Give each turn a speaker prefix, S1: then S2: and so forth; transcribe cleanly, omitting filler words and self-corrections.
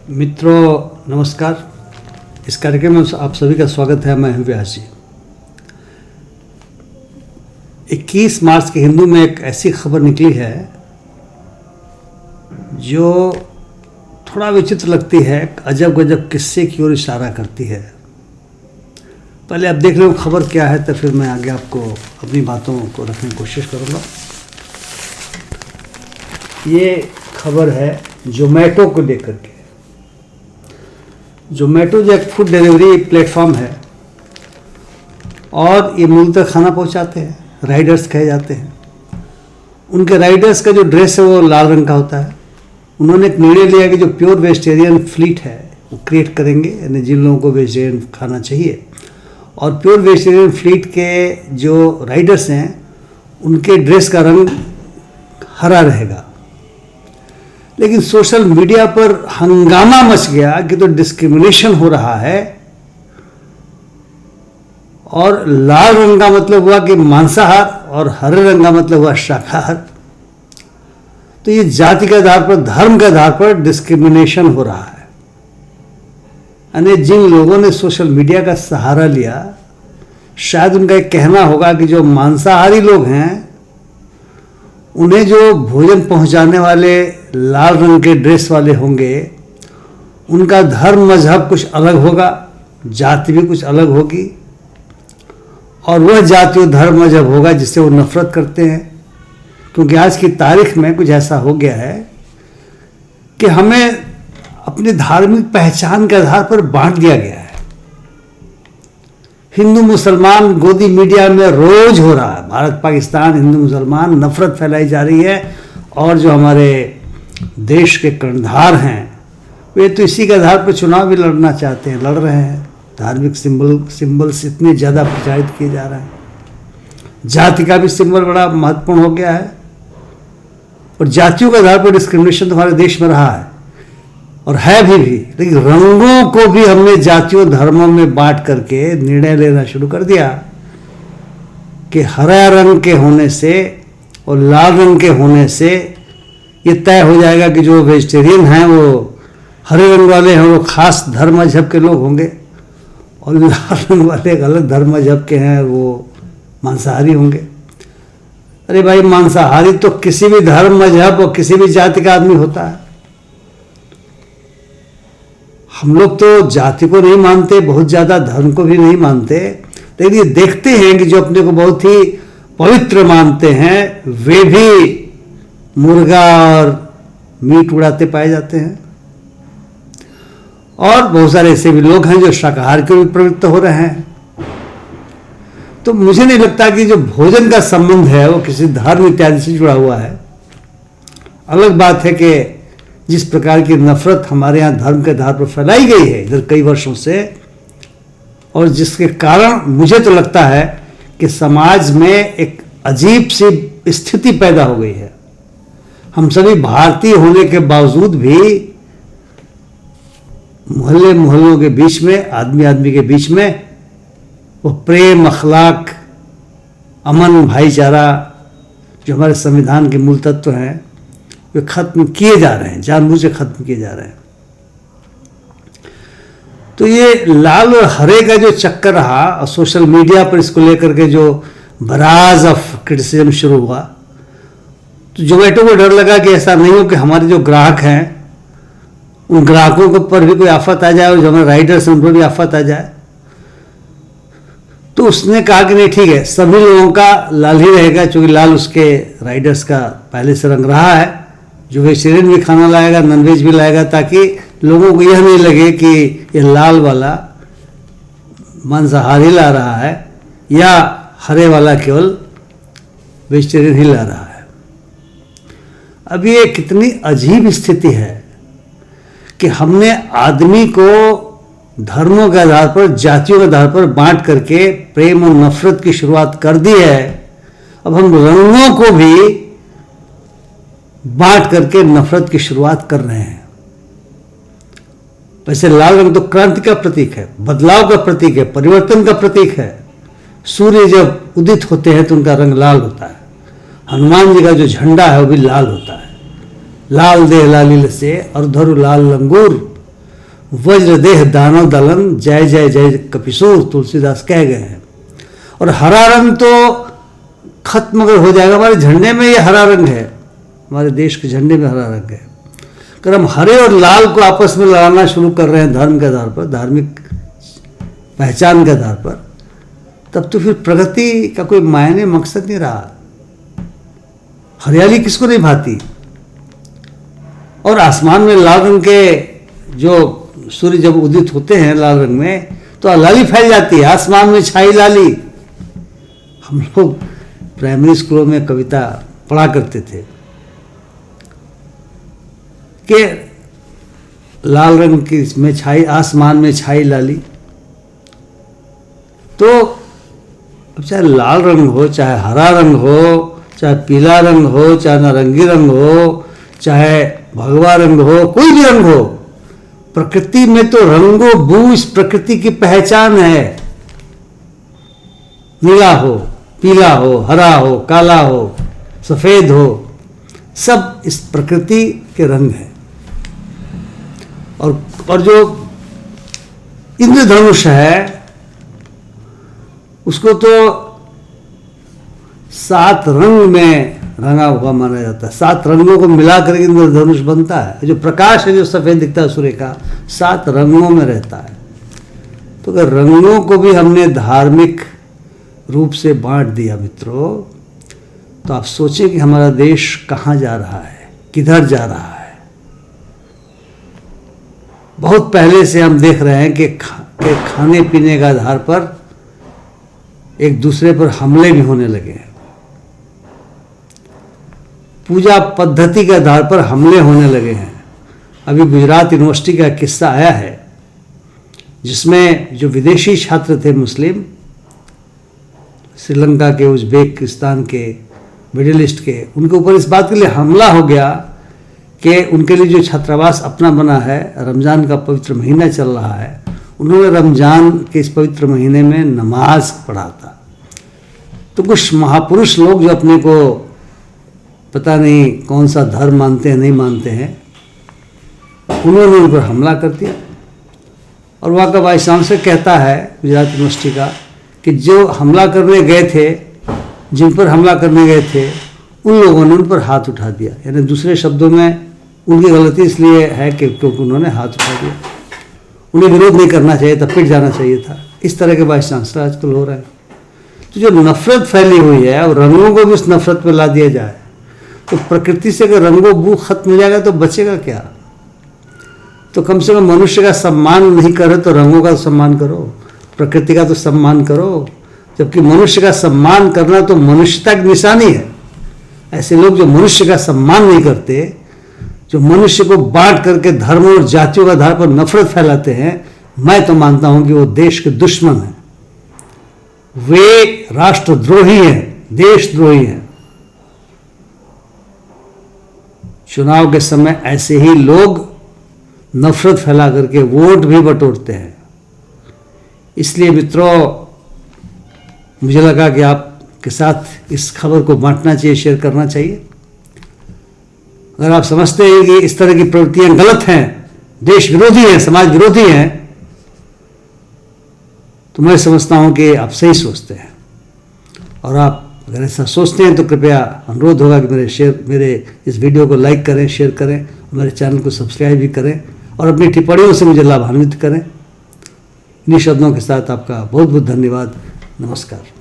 S1: मित्रों नमस्कार। इस कार्यक्रम में आप सभी का स्वागत है। मैं हूं व्यास जी। 21 मार्च के हिंदू में एक ऐसी खबर निकली है जो थोड़ा विचित्र लगती है, अजब गजब किस्से की ओर इशारा करती है। पहले आप देख लो खबर क्या है, तो फिर मैं आगे आपको अपनी बातों को रखने की कोशिश करूँगा। ये खबर है जोमेटो को लेकर के। जोमेटो जो एक फूड डिलीवरी प्लेटफॉर्म है और ये मूलतः खाना पहुंचाते हैं, राइडर्स कहे जाते हैं। उनके राइडर्स का जो ड्रेस है वो लाल रंग का होता है। उन्होंने एक निर्णय लिया कि जो प्योर वेजिटेरियन फ्लीट है वो क्रिएट करेंगे, यानी जिन लोगों को वेजिटेरियन खाना चाहिए। और प्योर वेजिटेरियन फ्लीट के जो राइडर्स हैं उनके ड्रेस का रंग हरा रहेगा। लेकिन सोशल मीडिया पर हंगामा मच गया कि तो डिस्क्रिमिनेशन हो रहा है, और लाल रंग का मतलब हुआ कि मांसाहार और हरे रंग का मतलब हुआ शाकाहार। तो ये जाति के आधार पर, धर्म के आधार पर डिस्क्रिमिनेशन हो रहा है। यानी जिन लोगों ने सोशल मीडिया का सहारा लिया, शायद उनका एक कहना होगा कि जो मांसाहारी लोग हैं उन्हें जो भोजन पहुंचाने वाले लाल रंग के ड्रेस वाले होंगे, उनका धर्म मजहब कुछ अलग होगा, जाति भी कुछ अलग होगी, और वह जाति और धर्म मजहब होगा जिससे वो नफरत करते हैं। क्योंकि आज की तारीख में कुछ ऐसा हो गया है कि हमें अपनी धार्मिक पहचान के आधार पर बांट दिया गया है। हिंदू मुसलमान गोदी मीडिया में रोज हो रहा है। भारत पाकिस्तान, हिंदू मुसलमान, नफरत फैलाई जा रही है। और जो हमारे देश के कर्णधार हैं वे तो इसी के आधार पर चुनाव भी लड़ना चाहते हैं, लड़ रहे हैं। धार्मिक सिंबल्स इतने ज़्यादा प्रचारित किए जा रहे हैं। जाति का भी सिंबल बड़ा महत्वपूर्ण हो गया है, और जातियों के आधार पर डिस्क्रिमिनेशन तो हमारे देश में रहा है और है भी। लेकिन रंगों को भी हमने जातियों धर्मों में बांट करके निर्णय लेना शुरू कर दिया कि हरा रंग के होने से और लाल रंग के होने से ये तय हो जाएगा कि जो वेजिटेरियन हैं वो हरे रंग वाले हैं, वो खास धर्म मजहब के लोग होंगे, और लाल रंग वाले एक अलग धर्म मजहब के हैं, वो मांसाहारी होंगे। अरे भाई, मांसाहारी तो किसी भी धर्म मजहब और किसी भी जाति का आदमी होता है। हम लोग तो जाति को नहीं मानते, बहुत ज़्यादा धर्म को भी नहीं मानते, लेकिन ये देखते हैं कि जो अपने को बहुत ही पवित्र मानते हैं वे भी मुर्गा और मीट उड़ाते पाए जाते हैं। और बहुत सारे ऐसे भी लोग हैं जो शाकाहार के भी प्रवृत्त हो रहे हैं। तो मुझे नहीं लगता कि जो भोजन का संबंध है वो किसी धर्म इत्यादि से जुड़ा हुआ है। अलग बात है कि जिस प्रकार की नफरत हमारे यहाँ धर्म के आधार पर फैलाई गई है इधर कई वर्षों से, और जिसके कारण मुझे तो लगता है कि समाज में एक अजीब सी स्थिति पैदा हो गई है। हम सभी भारतीय होने के बावजूद भी मोहल्ले मोहल्लों के बीच में, आदमी आदमी के बीच में वो प्रेम, अखलाक, अमन, भाईचारा जो हमारे संविधान के मूल तत्व हैं वे खत्म किए जा रहे हैं, जानबूझ के खत्म किए जा रहे हैं। तो ये लाल और हरे का जो चक्कर रहा और सोशल मीडिया पर इसको लेकर के जो बराज ऑफ क्रिटिसिज्म शुरू हुआ, तो जोमेटो को डर लगा कि ऐसा नहीं हो कि हमारे जो ग्राहक हैं उन ग्राहकों के पर भी कोई आफत आ जाए और जो हमारे राइडर्स हैं उन पर भी आफत आ जाए। तो उसने कहा कि नहीं, ठीक है, सभी लोगों का लाल ही रहेगा, क्योंकि लाल उसके राइडर्स का पहले से रंग रहा है। जो वेजिटेरियन भी खाना लाएगा, नॉनवेज भी लाएगा, ताकि लोगों को यह नहीं लगे कि ये लाल वाला मांसाहारी ला रहा है या हरे वाला केवल वेजिटेरियन ही ला रहा है। अब ये कितनी अजीब स्थिति है कि हमने आदमी को धर्मों के आधार पर, जातियों के आधार पर बांट करके प्रेम और नफरत की शुरुआत कर दी है। अब हम रंगों को भी बांट करके नफरत की शुरुआत कर रहे हैं। वैसे लाल रंग तो क्रांति का प्रतीक है, बदलाव का प्रतीक है, परिवर्तन का प्रतीक है। सूर्य जब उदित होते हैं तो उनका रंग लाल होता है। हनुमान जी का जो झंडा है वो भी लाल होता है। लाल देह लालिल से और धरु लाल लंगूर, वज्रदेह दानव दलन, जय जय जय कपिसूर, तुलसीदास कह गए हैं। और हरा रंग तो खत्म अगर हो जाएगा, हमारे झंडे में ये हरा रंग है, हमारे देश के झंडे में हरा रंग है। अगर हम हरे और लाल को आपस में लड़ाना शुरू कर रहे हैं धर्म के आधार पर, धार्मिक पहचान के आधार पर, तब तो फिर प्रगति का कोई मायने मकसद नहीं रहा। हरियाली किसको नहीं भाती। और आसमान में लाल रंग के जो सूर्य जब उदित होते हैं लाल रंग में, तो लाली फैल जाती है, आसमान में छाई लाली। हम लोग प्राइमरी स्कूलों में कविता पढ़ा करते थे कि लाल रंग की में छाई, आसमान में छाई लाली। तो अब चाहे लाल रंग हो, चाहे हरा रंग हो, चाहे पीला रंग हो, चाहे नारंगी रंग हो, चाहे भगवा रंग हो, कोई भी रंग हो, प्रकृति में तो रंगो बू इस प्रकृति की पहचान है। नीला हो, पीला हो, हरा हो, काला हो, सफेद हो, सब इस प्रकृति के रंग हैं। और जो इंद्रधनुष है उसको तो 7 रंग में रंगा हुआ माना जाता है। 7 रंगों को मिलाकर इंद्रधनुष बनता है। जो प्रकाश है जो सफेद दिखता है सूर्य का, 7 रंगों में रहता है। तो अगर रंगों को भी हमने धार्मिक रूप से बांट दिया मित्रों, तो आप सोचें कि हमारा देश कहाँ जा रहा है, किधर जा रहा है। बहुत पहले से हम देख रहे हैं कि खाने पीने के आधार पर एक दूसरे पर हमले भी होने लगे हैं। पूजा पद्धति के आधार पर हमले होने लगे हैं। अभी गुजरात यूनिवर्सिटी का किस्सा आया है जिसमें जो विदेशी छात्र थे मुस्लिम, श्रीलंका के, उज्बेकिस्तान के, मिडिल ईस्ट के, उनके ऊपर इस बात के लिए हमला हो गया कि उनके लिए जो छात्रावास अपना बना है, रमज़ान का पवित्र महीना चल रहा है, उन्होंने रमज़ान के इस पवित्र महीने में नमाज पढ़ा था। तो कुछ महापुरुष लोग जो अपने को पता नहीं कौन सा धर्म मानते हैं, नहीं मानते हैं, उन्होंने उन पर हमला कर दिया। और वहाँ का वाइस चांसलर कहता है गुजरात यूनिवर्सिटी का कि जो हमला करने गए थे, जिन पर हमला करने गए थे, उन लोगों ने उन पर हाथ उठा दिया। यानी दूसरे शब्दों में उनकी गलती इसलिए है कि क्योंकि उन्होंने हाथ उठा दिया। उन्हें विरोध नहीं करना चाहिए था, पिट जाना चाहिए था। इस तरह के वाइस चांसलर आजकल हो रहे हैं। तो जो नफरत फैली हुई है और रंगों को भी उस नफरत पर ला दिया जाए, तो प्रकृति से अगर रंगो बू खत्म हो जाएगा तो बचेगा क्या। तो कम से कम मनुष्य का सम्मान नहीं करे तो रंगों का सम्मान करो, प्रकृति का तो सम्मान करो। जबकि मनुष्य का सम्मान करना तो मनुष्यता की निशानी है। ऐसे लोग जो मनुष्य का सम्मान नहीं करते, जो मनुष्य को बांट करके धर्म और जातियों के आधार पर नफरत फैलाते हैं, मैं तो मानता हूं कि वो देश के दुश्मन हैं, वे राष्ट्रद्रोही हैं, देशद्रोही हैं। चुनाव के समय ऐसे ही लोग नफरत फैला करके वोट भी बटोरते हैं। इसलिए मित्रों, मुझे लगा कि आपके साथ इस खबर को बांटना चाहिए, शेयर करना चाहिए। अगर आप समझते हैं कि इस तरह की प्रवृत्तियां गलत हैं, देश विरोधी हैं, समाज विरोधी हैं, तो मैं समझता हूं कि आप सही सोचते हैं। और आप अगर ऐसा सोचते हैं तो कृपया अनुरोध होगा कि मेरे इस वीडियो को लाइक करें, शेयर करें, मेरे चैनल को सब्सक्राइब भी करें और अपनी टिप्पणियों से मुझे लाभान्वित करें। इन्हीं शब्दों के साथ आपका बहुत बहुत धन्यवाद। नमस्कार।